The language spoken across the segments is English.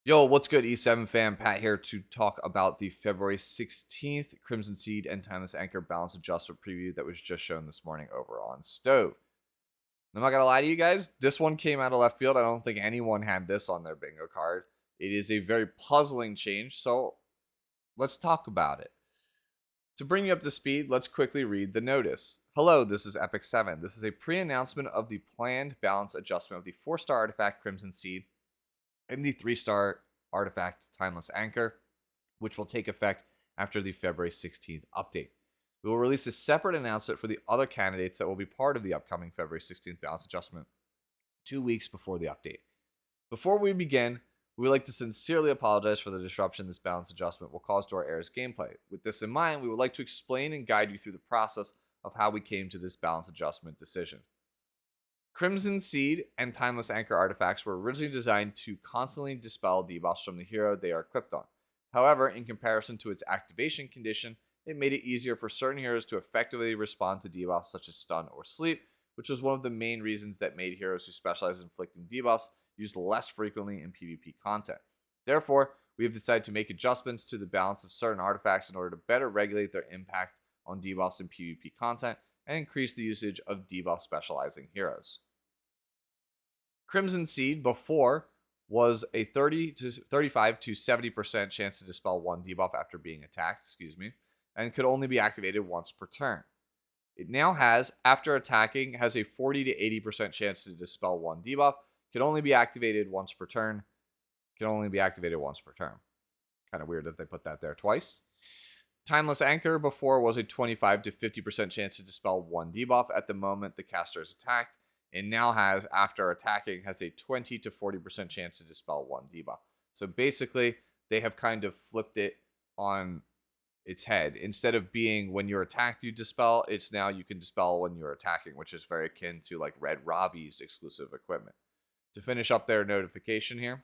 Yo, what's good, E7 fam? Pat here to talk about the February 16th Crimson Seed and Timeless Anchor balance adjustment preview that was just shown this morning over on Stove. I'm not gonna lie to you guys, this one came out of left field. I don't think anyone had this on their bingo card. It is a very puzzling change, so let's talk about it. To bring you up to speed, let's quickly read the notice. Hello, this is Epic 7. This is a pre-announcement of the planned balance adjustment of the 4-star artifact Crimson Seed and the 3-star artifact Timeless Anchor, which will take effect after the February 16th update. We will release a separate announcement for the other candidates that will be part of the upcoming February 16th balance adjustment 2 weeks before the update. Before we begin, we would like to sincerely apologize for the disruption this balance adjustment will cause to our Air's gameplay. With this in mind, we would like to explain and guide you through the process of how we came to this balance adjustment decision. Crimson Seed and Timeless Anchor artifacts were originally designed to constantly dispel debuffs from the hero they are equipped on. However, in comparison to its activation condition, it made it easier for certain heroes to effectively respond to debuffs such as stun or sleep, which was one of the main reasons that made heroes who specialize in inflicting debuffs used less frequently in PvP content. Therefore, we have decided to make adjustments to the balance of certain artifacts in order to better regulate their impact on debuffs in PvP content and increase the usage of debuff specializing heroes. Crimson Seed before was a 35 to 70% chance to dispel one debuff after being attacked, and could only be activated once per turn. It now has, after attacking, has a 40 to 80% chance to dispel one debuff, can only be activated once per turn. Kind of weird that they put that there twice. Timeless Anchor before was a 25 to 50% chance to dispel one debuff at the moment the caster is attacked, and now has, after attacking, has a 20 to 40% chance to dispel one debuff. So basically, they have kind of flipped it on its head. Instead of being when you're attacked, you dispel, it's now you can dispel when you're attacking, which is very akin to like Red Robbie's exclusive equipment. To finish up their notification here,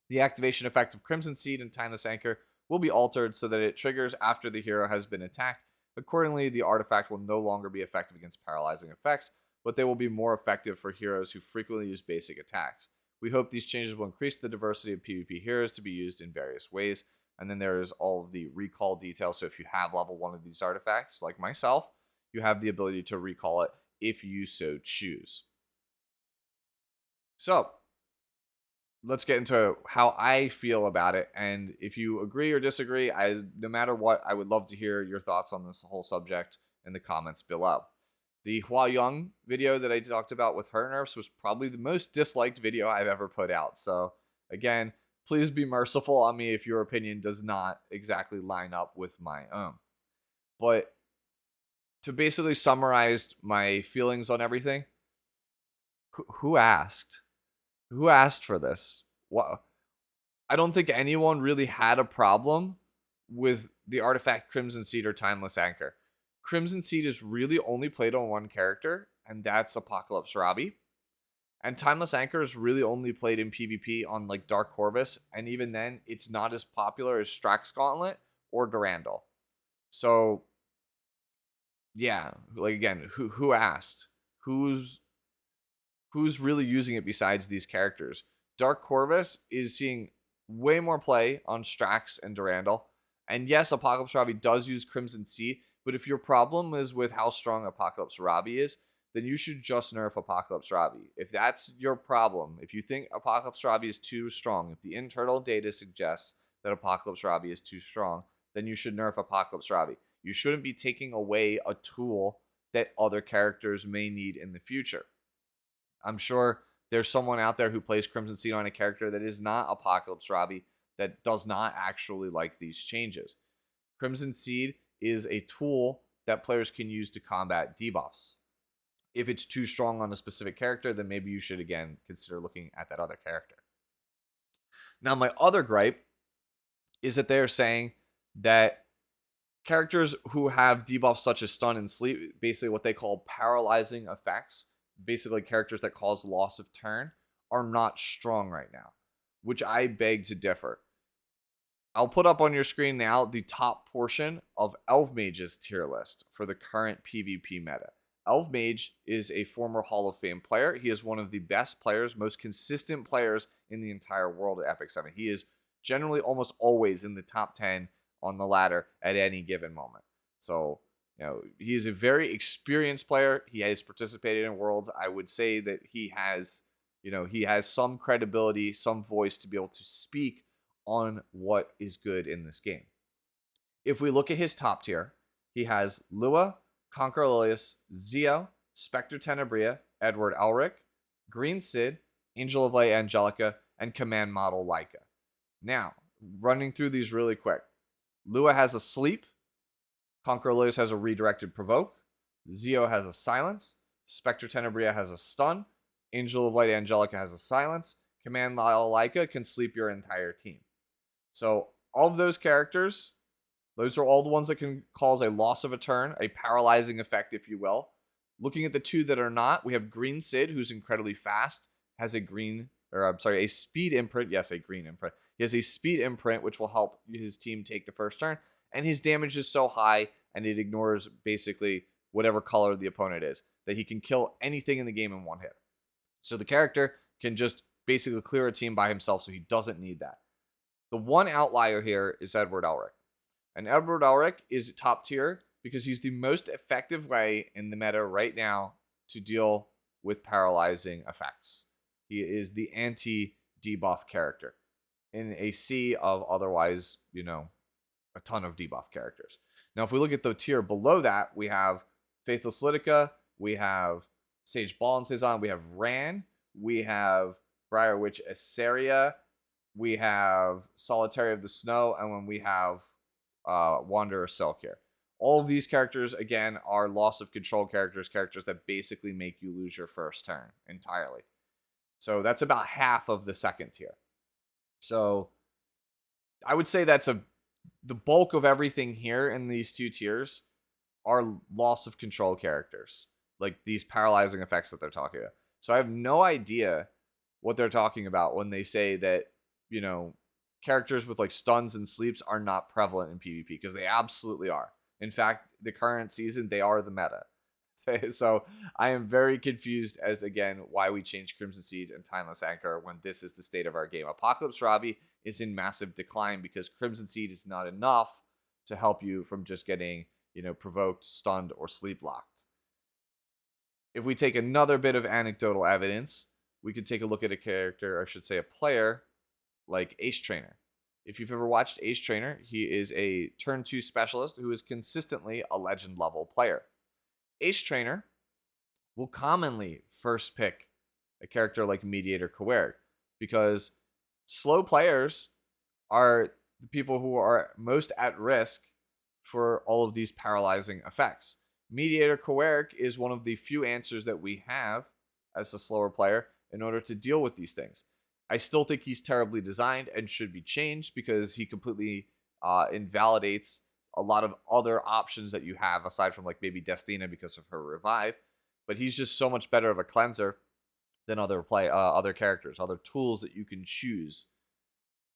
the activation effect of Crimson Seed and Timeless Anchor will be altered so that it triggers after the hero has been attacked. Accordingly, the artifact will no longer be effective against paralyzing effects, but they will be more effective for heroes who frequently use basic attacks. We hope these changes will increase the diversity of PvP heroes to be used in various ways. And then there is all of the recall details. So if you have level 1 of these artifacts, like myself, you have the ability to recall it if you so choose. So let's get into how I feel about it. And if you agree or disagree, no matter what, I would love to hear your thoughts on this whole subject in the comments below. The Hua Young video that I talked about with her nerfs was probably the most disliked video I've ever put out. So again, please be merciful on me if your opinion does not exactly line up with my own. But to basically summarize my feelings on everything, who asked? Who asked for this? What? I don't think anyone really had a problem with the artifact Crimson Seed or Timeless Anchor. Crimson Seed is really only played on one character, and that's Apocalypse Robbie. And Timeless Anchor is really only played in PvP on like Dark Corvus, and even then, it's not as popular as Strax Gauntlet or Durandal. So, yeah, like again, who asked? Who's really using it besides these characters? Dark Corvus is seeing way more play on Strax and Durandal. And yes, Apocalypse Robbie does use Crimson Seed, but if your problem is with how strong Apocalypse Robbie is, then you should just nerf Apocalypse Robbie. If that's your problem, if you think Apocalypse Robbie is too strong, if the internal data suggests that Apocalypse Robbie is too strong, then you should nerf Apocalypse Robbie. You shouldn't be taking away a tool that other characters may need in the future. I'm sure there's someone out there who plays Crimson Seed on a character that is not Apocalypse Robbie that does not actually like these changes. Crimson Seed is a tool that players can use to combat debuffs. If it's too strong on a specific character, then maybe you should again consider looking at that other character. Now, my other gripe is that they're saying that characters who have debuffs such as stun and sleep, basically what they call paralyzing effects, basically characters that cause loss of turn, are not strong right now, which I beg to differ. I'll put up on your screen now the top portion of Elf Mage's tier list for the current PvP meta. Elf Mage is a former Hall of Fame player. He is one of the best players, most consistent players in the entire world at Epic 7. He is generally almost always in the top 10 on the ladder at any given moment. So, he is a very experienced player. He has participated in Worlds. I would say that he has some credibility, some voice to be able to speak on what is good in this game. If we look at his top tier, he has Lua, Conquer Lilius, Zio, Spectre Tenebria, Edward Elric, Green Sid, Angel of Light Angelica, and Command Model Leica. Now, running through these really quick. Lua has a Sleep. Conquer Lilius has a Redirected Provoke. Zio has a Silence. Spectre Tenebria has a Stun. Angel of Light Angelica has a Silence. Command Model Leica can sleep your entire team. So, all of those characters, those are all the ones that can cause a loss of a turn, a paralyzing effect, if you will. Looking at the two that are not, we have Green Sid, who's incredibly fast, has a speed imprint. Yes, a green imprint. He has a speed imprint, which will help his team take the first turn. And his damage is so high, and it ignores basically whatever color the opponent is, that he can kill anything in the game in one hit. So the character can just basically clear a team by himself, so he doesn't need that. The one outlier here is Edward Elric. And Edward Elric is top tier because he's the most effective way in the meta right now to deal with paralyzing effects. He is the anti-debuff character in a sea of otherwise, a ton of debuff characters. Now, if we look at the tier below that, we have Faithless Lidica, we have Sage Ball and Cezanne, we have Ran, we have Briar Witch Assaria, we have Solitary of the Snow, and when we have Wanderer Selkir. All of these characters, again, are loss of control characters that basically make you lose your first turn entirely. So that's about half of the second tier. So I would say the bulk of everything here in these two tiers are loss of control characters, like these paralyzing effects that they're talking about. So I have no idea what they're talking about when they say that, characters with like stuns and sleeps are not prevalent in PvP, because they absolutely are. In fact, the current season, they are the meta. So I am very confused as, again, why we changed Crimson Seed and Timeless Anchor when this is the state of our game. Apocalypse Robbie is in massive decline because Crimson Seed is not enough to help you from just getting, provoked, stunned, or sleep locked. If we take another bit of anecdotal evidence, we could take a look at a character, or I should say a player, like Ace Trainer. If you've ever watched Ace Trainer, he is a turn 2 specialist who is consistently a legend level player. Ace Trainer will commonly first pick a character like Mediator Coerg, because slow players are the people who are most at risk for all of these paralyzing effects. Mediator Coerg is one of the few answers that we have as a slower player in order to deal with these things. I still think he's terribly designed and should be changed because he completely invalidates a lot of other options that you have aside from like maybe Destina because of her revive. But he's just so much better of a cleanser than other characters, other tools that you can choose.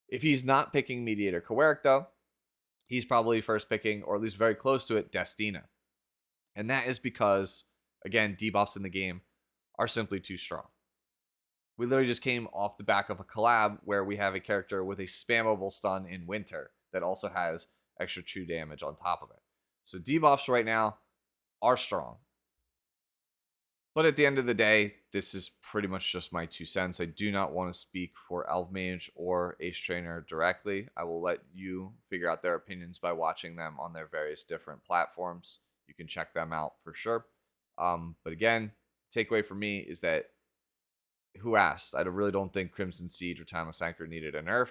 If he's not picking Mediator Coerg though, he's probably first picking, or at least very close to it, Destina. And that is because, again, debuffs in the game are simply too strong. We literally just came off the back of a collab where we have a character with a spammable stun in Winter that also has extra true damage on top of it. So debuffs right now are strong. But at the end of the day, this is pretty much just my 2 cents. I do not want to speak for Elf Mage or Ace Trainer directly. I will let you figure out their opinions by watching them on their various different platforms. You can check them out for sure. But again, takeaway for me is that who asked? I really don't think Crimson Seed or Timeless Anchor needed a nerf.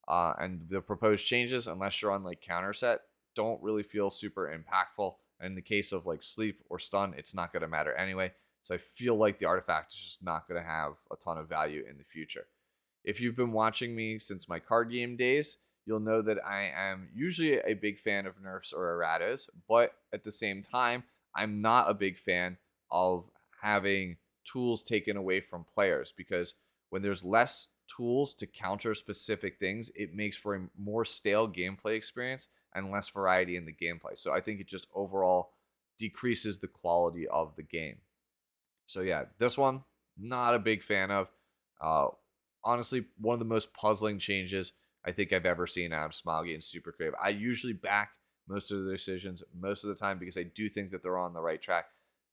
And the proposed changes, unless you're on like counter set, don't really feel super impactful. And in the case of like sleep or stun, it's not going to matter anyway. So I feel like the artifact is just not going to have a ton of value in the future. If you've been watching me since my card game days, you'll know that I am usually a big fan of nerfs or erratas, but at the same time, I'm not a big fan of having tools taken away from players, because when there's less tools to counter specific things, it makes for a more stale gameplay experience and less variety in the gameplay. So I think it just overall decreases the quality of the game. So yeah, this one, not a big fan of. Uh, Honestly, one of the most puzzling changes I think I've ever seen out of Smilegate and Super Crave. I usually back most of the decisions most of the time because I do think that they're on the right track.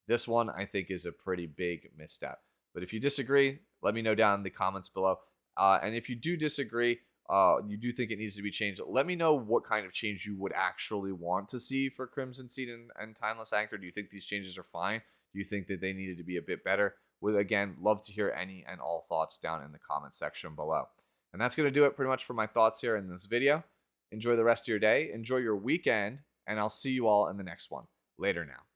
This one I think is a pretty big misstep. But if you disagree, let me know down in the comments below. And if you do disagree, you do think it needs to be changed, let me know what kind of change you would actually want to see for Crimson Seed and Timeless Anchor. Do you think these changes are fine? Do you think that they needed to be a bit better? Would, again, love to hear any and all thoughts down in the comment section below. And that's going to do it pretty much for my thoughts here in this video. Enjoy the rest of your day. Enjoy your weekend. And I'll see you all in the next one. Later now.